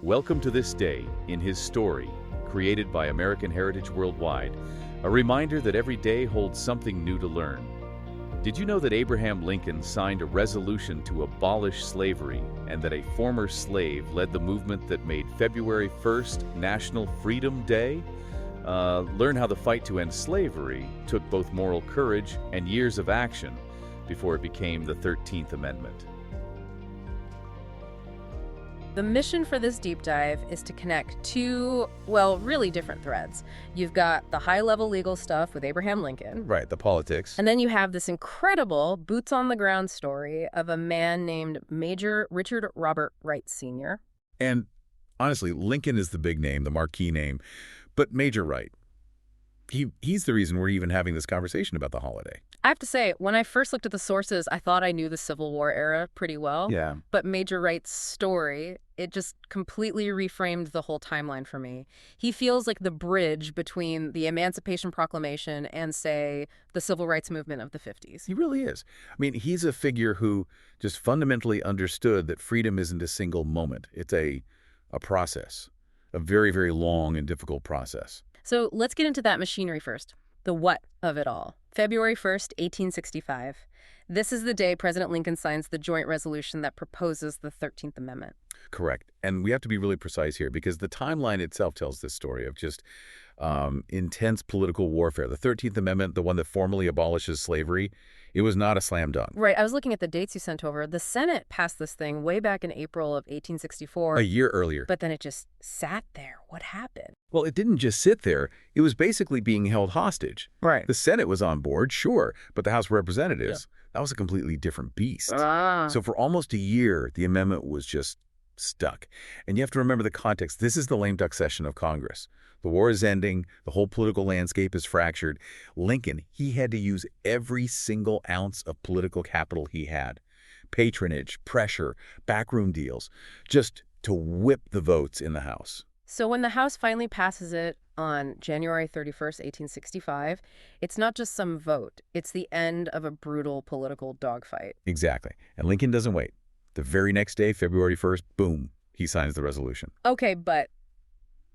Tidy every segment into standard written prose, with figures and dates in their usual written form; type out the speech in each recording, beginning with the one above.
Welcome to this day in his story, created by American Heritage Worldwide, a reminder that every day holds something new to learn. Did you know that Abraham Lincoln signed a resolution to abolish slavery and that a former slave led the movement that made February 1st National Freedom Day? Learn how the fight to end slavery took both moral courage and years of action before it became the 13th Amendment. The mission for this deep dive is to connect two, well, really different threads. You've got the high-level legal stuff with Abraham Lincoln. Right, the politics. And then you have this incredible boots-on-the-ground story of a man named Major Richard Robert Wright, Sr. And honestly, Lincoln is the big name, the marquee name, but Major Wright, he's the reason we're even having this conversation about the holiday. I have to say, when I first looked at the sources, I thought I knew the Civil War era pretty well. Yeah. But Major Wright's story, it just completely reframed the whole timeline for me. He feels like the bridge between the Emancipation Proclamation and, say, the Civil Rights Movement of the 50s. He really is. I mean, he's a figure who just fundamentally understood that freedom isn't a single moment. It's a process, a very, very long and difficult process. So let's get into that machinery first. The what of it all. February 1st, 1865. This is the day President Lincoln signs the joint resolution that proposes the 13th Amendment. Correct. And we have to be really precise here because the timeline itself tells this story of just intense political warfare. The 13th Amendment, the one that formally abolishes slavery, it was not a slam dunk. Right. I was looking at the dates you sent over. The Senate passed this thing way back in April of 1864. A year earlier. But then it just sat there. What happened? Well, it didn't just sit there. It was basically being held hostage. Right. The Senate was on board, sure, but the House of Representatives, that was a completely different beast. So for almost a year, the amendment was just stuck. And you have to remember the context. This is the lame duck session of Congress. The war is ending. The whole political landscape is fractured. Lincoln, he had to use every single ounce of political capital he had. Patronage, pressure, backroom deals, just to whip the votes in the House. So when the House finally passes it on January 31st, 1865, it's not just some vote. It's the end of a brutal political dogfight. Exactly. And Lincoln doesn't wait. The very next day, February 1st, boom, he signs the resolution. Okay, but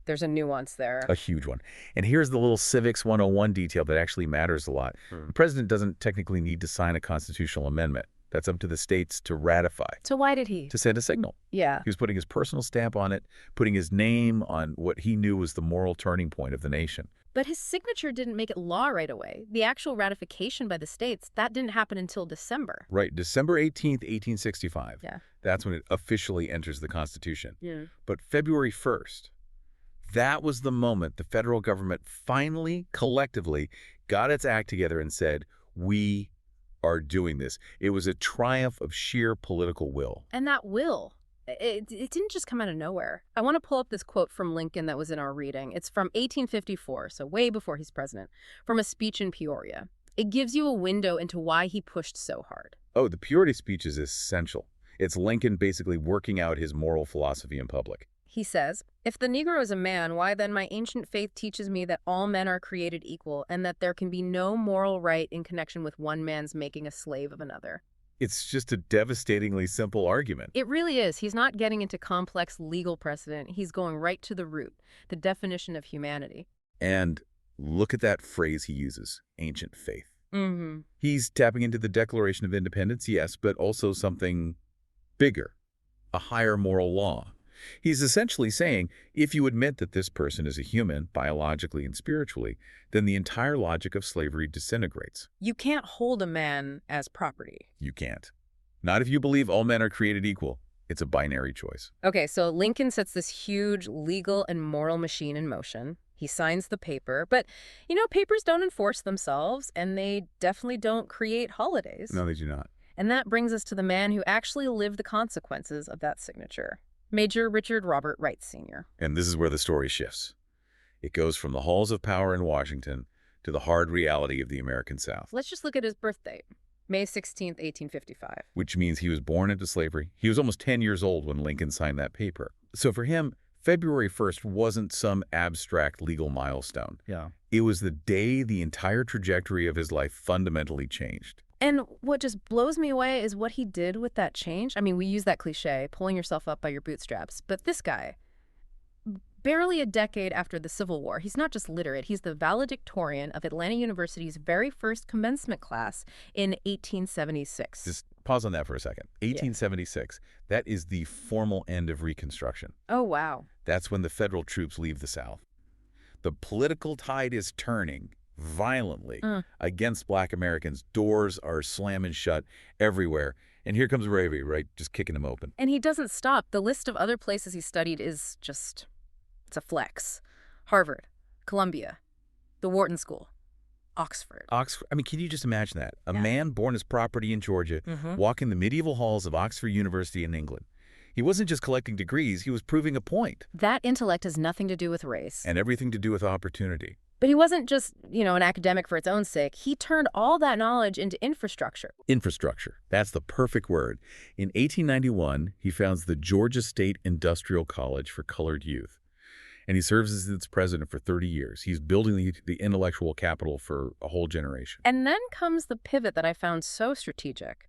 there's a nuance there. A huge one. And here's the little Civics 101 detail that actually matters a lot. The president doesn't technically need to sign a constitutional amendment. That's up to the states to ratify. So why did he? To send a signal. Yeah. He was putting his personal stamp on it, putting his name on what he knew was the moral turning point of the nation. But his signature didn't make it law right away. The actual ratification by the states, that didn't happen until December. Right. December 18th, 1865. Yeah. That's when it officially enters the Constitution. Yeah. But February 1st, that was the moment the federal government finally, collectively, got its act together and said, we are doing this. It was a triumph of sheer political will. And that will, it didn't just come out of nowhere. I want to pull up this quote from Lincoln that was in our reading. It's from 1854, so way before he's president, from a speech in Peoria. It gives you a window into why he pushed so hard. Oh, the Peoria speech is essential. It's Lincoln basically working out his moral philosophy in public. He says, "If the Negro is a man, why then my ancient faith teaches me that all men are created equal and that there can be no moral right in connection with one man's making a slave of another." It's just a devastatingly simple argument. It really is. He's not getting into complex legal precedent. He's going right to the root, the definition of humanity. And look at that phrase he uses, ancient faith. Mm-hmm. He's tapping into the Declaration of Independence, yes, but also something bigger, a higher moral law. He's essentially saying, if you admit that this person is a human, biologically and spiritually, then the entire logic of slavery disintegrates. You can't hold a man as property. You can't. Not if you believe all men are created equal. It's a binary choice. Okay, so Lincoln sets this huge legal and moral machine in motion. He signs the paper, but, papers don't enforce themselves, and they definitely don't create holidays. No, they do not. And that brings us to the man who actually lived the consequences of that signature. Major Richard Robert Wright, Sr. And this is where the story shifts. It goes from the halls of power in Washington to the hard reality of the American South. Let's just look at his birth date, May 16th, 1855. Which means he was born into slavery. He was almost 10 years old when Lincoln signed that paper. So for him, February 1st wasn't some abstract legal milestone. Yeah. It was the day the entire trajectory of his life fundamentally changed. And what just blows me away is what he did with that change. I mean, we use that cliche, pulling yourself up by your bootstraps. But this guy, barely a decade after the Civil War. He's not just literate, he's the valedictorian of Atlanta University's very first commencement class in 1876. Just pause on that for a second. 1876, that is the formal end of Reconstruction. Oh, wow. That's when the federal troops leave the South. The political tide is turning violently against Black Americans. Doors are slamming shut everywhere. And here comes Ravi, right, just kicking them open. And he doesn't stop. The list of other places he studied is just, it's a flex. Harvard, Columbia, the Wharton School, Oxford. I mean, can you just imagine that? A man born as property in Georgia, walking the medieval halls of Oxford University in England. He wasn't just collecting degrees, he was proving a point. That intellect has nothing to do with race. And everything to do with opportunity. But he wasn't just, an academic for its own sake. He turned all that knowledge into infrastructure. Infrastructure. That's the perfect word. In 1891, he founds the Georgia State Industrial College for Colored Youth. And he serves as its president for 30 years. He's building the intellectual capital for a whole generation. And then comes the pivot that I found so strategic.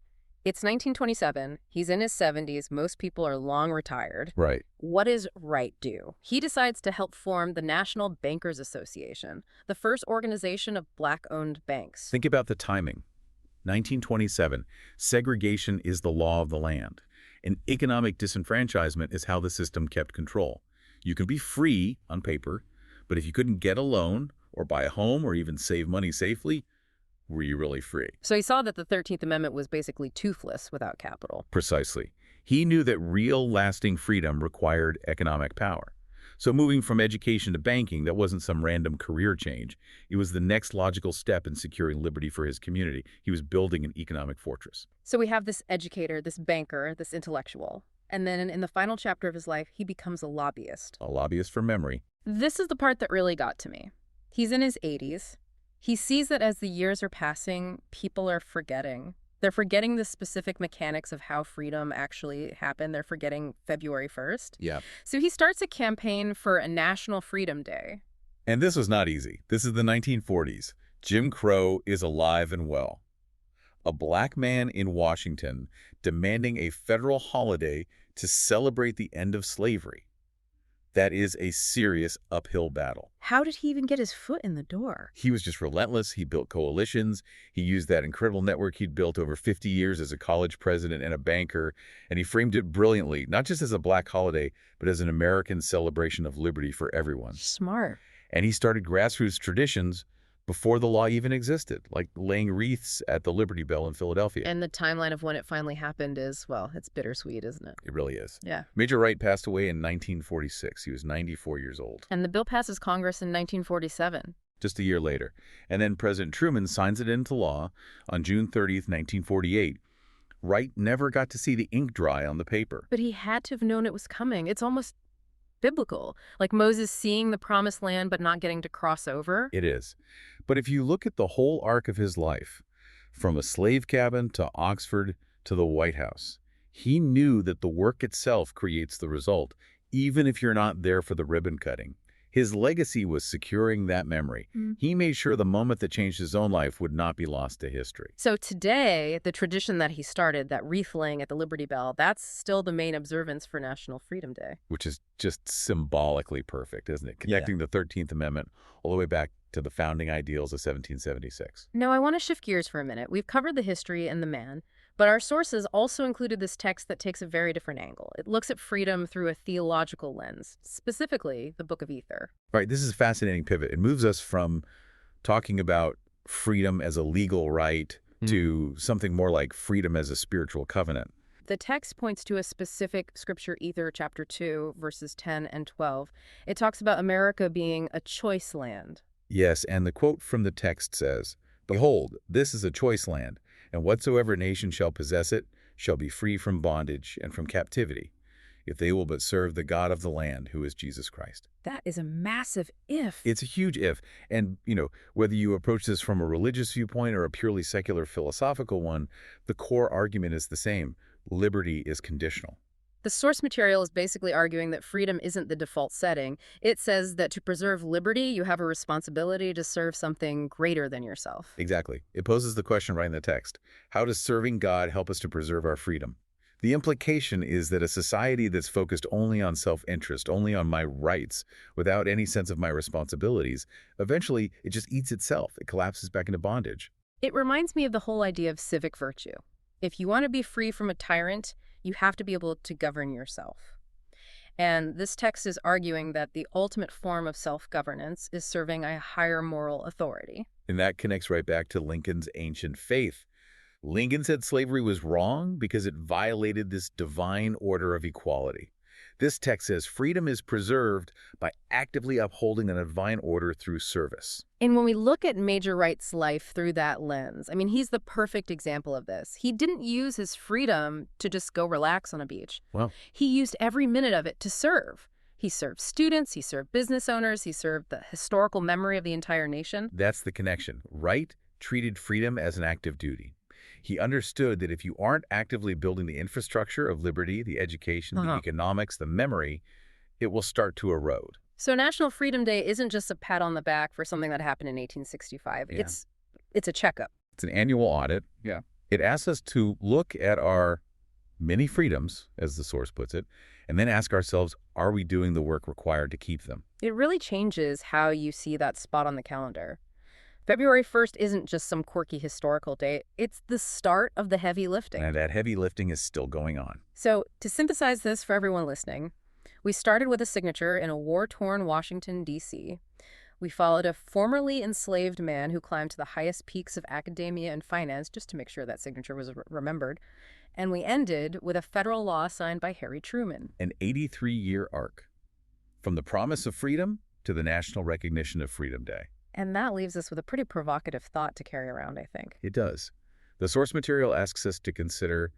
It's 1927. He's in his 70s. Most people are long retired. Right. What does Wright do? He decides to help form the National Bankers Association, the first organization of Black-owned banks. Think about the timing. 1927. Segregation is the law of the land. And economic disenfranchisement is how the system kept control. You can be free on paper, but if you couldn't get a loan or buy a home or even save money safely, were you really free? So he saw that the 13th Amendment was basically toothless without capital. Precisely. He knew that real lasting freedom required economic power. So moving from education to banking, that wasn't some random career change. It was the next logical step in securing liberty for his community. He was building an economic fortress. So we have this educator, this banker, this intellectual. And then in the final chapter of his life, he becomes a lobbyist. A lobbyist for memory. This is the part that really got to me. He's in his 80s. He sees that as the years are passing, people are forgetting. They're forgetting the specific mechanics of how freedom actually happened. They're forgetting February 1st. Yeah. So he starts a campaign for a National Freedom Day. And this was not easy. This is the 1940s. Jim Crow is alive and well. A Black man in Washington demanding a federal holiday to celebrate the end of slavery. That is a serious uphill battle. How did he even get his foot in the door? He was just relentless. He built coalitions. He used that incredible network he'd built over 50 years as a college president and a banker, and he framed it brilliantly, not just as a Black holiday, but as an American celebration of liberty for everyone. Smart. And he started grassroots traditions before the law even existed, like laying wreaths at the Liberty Bell in Philadelphia. And the timeline of when it finally happened is, well, it's bittersweet, isn't it? It really is. Yeah. Major Wright passed away in 1946. He was 94 years old. And the bill passes Congress in 1947. Just a year later. And then President Truman signs it into law on June 30th, 1948. Wright never got to see the ink dry on the paper. But he had to have known it was coming. It's almost biblical, like Moses seeing the promised land but not getting to cross over. It is. But if you look at the whole arc of his life, from a slave cabin to Oxford to the White House, he knew that the work itself creates the result, even if you're not there for the ribbon cutting. His legacy was securing that memory. He made sure the moment that changed his own life would not be lost to history. So today, the tradition that he started, that wreath laying at the Liberty Bell, that's still the main observance for National Freedom Day. Which is just symbolically perfect, isn't it? Connecting the 13th Amendment all the way back to the founding ideals of 1776. Now, I want to shift gears for a minute. We've covered the history and the man, but our sources also included this text that takes a very different angle. It looks at freedom through a theological lens, specifically the Book of Ether. Right, this is a fascinating pivot. It moves us from talking about freedom as a legal right to something more like freedom as a spiritual covenant. The text points to a specific scripture, Ether chapter 2, verses 10 and 12. It talks about America being a choice land. Yes, and the quote from the text says, "Behold, this is a choice land, and whatsoever nation shall possess it shall be free from bondage and from captivity, if they will but serve the God of the land, who is Jesus Christ." That is a massive if. It's a huge if. And, whether you approach this from a religious viewpoint or a purely secular philosophical one, the core argument is the same. Liberty is conditional. The source material is basically arguing that freedom isn't the default setting. It says that to preserve liberty, you have a responsibility to serve something greater than yourself. Exactly. It poses the question right in the text. How does serving God help us to preserve our freedom? The implication is that a society that's focused only on self-interest, only on my rights, without any sense of my responsibilities, eventually it just eats itself. It collapses back into bondage. It reminds me of the whole idea of civic virtue. If you want to be free from a tyrant, you have to be able to govern yourself. And this text is arguing that the ultimate form of self-governance is serving a higher moral authority. And that connects right back to Lincoln's ancient faith. Lincoln said slavery was wrong because it violated this divine order of equality. This text says freedom is preserved by actively upholding a divine order through service. And when we look at Major Wright's life through that lens, I mean, he's the perfect example of this. He didn't use his freedom to just go relax on a beach. Well, he used every minute of it to serve. He served students, he served business owners, he served the historical memory of the entire nation. that's the connection. Wright treated freedom as an active duty. He understood that if you aren't actively building the infrastructure of liberty, the education, the economics, the memory, it will start to erode. So National Freedom Day isn't just a pat on the back for something that happened in 1865. Yeah. It's a checkup. It's an annual audit. Yeah. It asks us to look at our many freedoms, as the source puts it, and then ask ourselves, are we doing the work required to keep them? It really changes how you see that spot on the calendar. February 1st isn't just some quirky historical date. It's the start of the heavy lifting. And that heavy lifting is still going on. So to synthesize this for everyone listening, we started with a signature in a war-torn Washington, D.C. We followed a formerly enslaved man who climbed to the highest peaks of academia and finance just to make sure that signature was remembered. And we ended with a federal law signed by Harry Truman. An 83-year arc, from the promise of freedom to the national recognition of Freedom Day. And that leaves us with a pretty provocative thought to carry around, I think. It does. The source material asks us to consider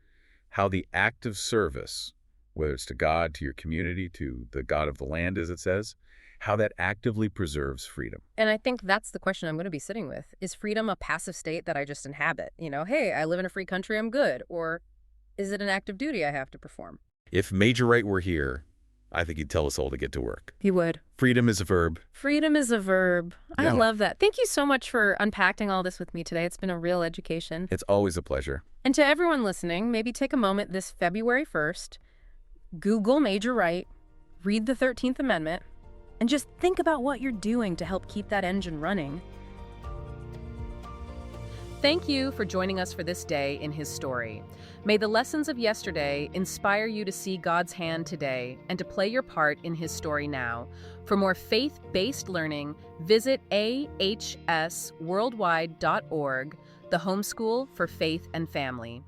how the act of service, whether it's to God, to your community, to the God of the land, as it says, how that actively preserves freedom. And I think that's the question I'm going to be sitting with. Is freedom a passive state that I just inhabit? You know, hey, I live in a free country, I'm good. Or is it an active duty I have to perform? If Major Wright were here, I think he'd tell us all to get to work. He would. Freedom is a verb. Freedom is a verb. I Yeah. love that. Thank you so much for unpacking all this with me today. It's been a real education. It's always a pleasure. And to everyone listening, maybe take a moment this February 1st, Google Major Wright, read the 13th Amendment, and just think about what you're doing to help keep that engine running. Thank you for joining us for this day in his story. May the lessons of yesterday inspire you to see God's hand today and to play your part in his story now. For more faith-based learning, visit ahsworldwide.org, the homeschool for faith and family.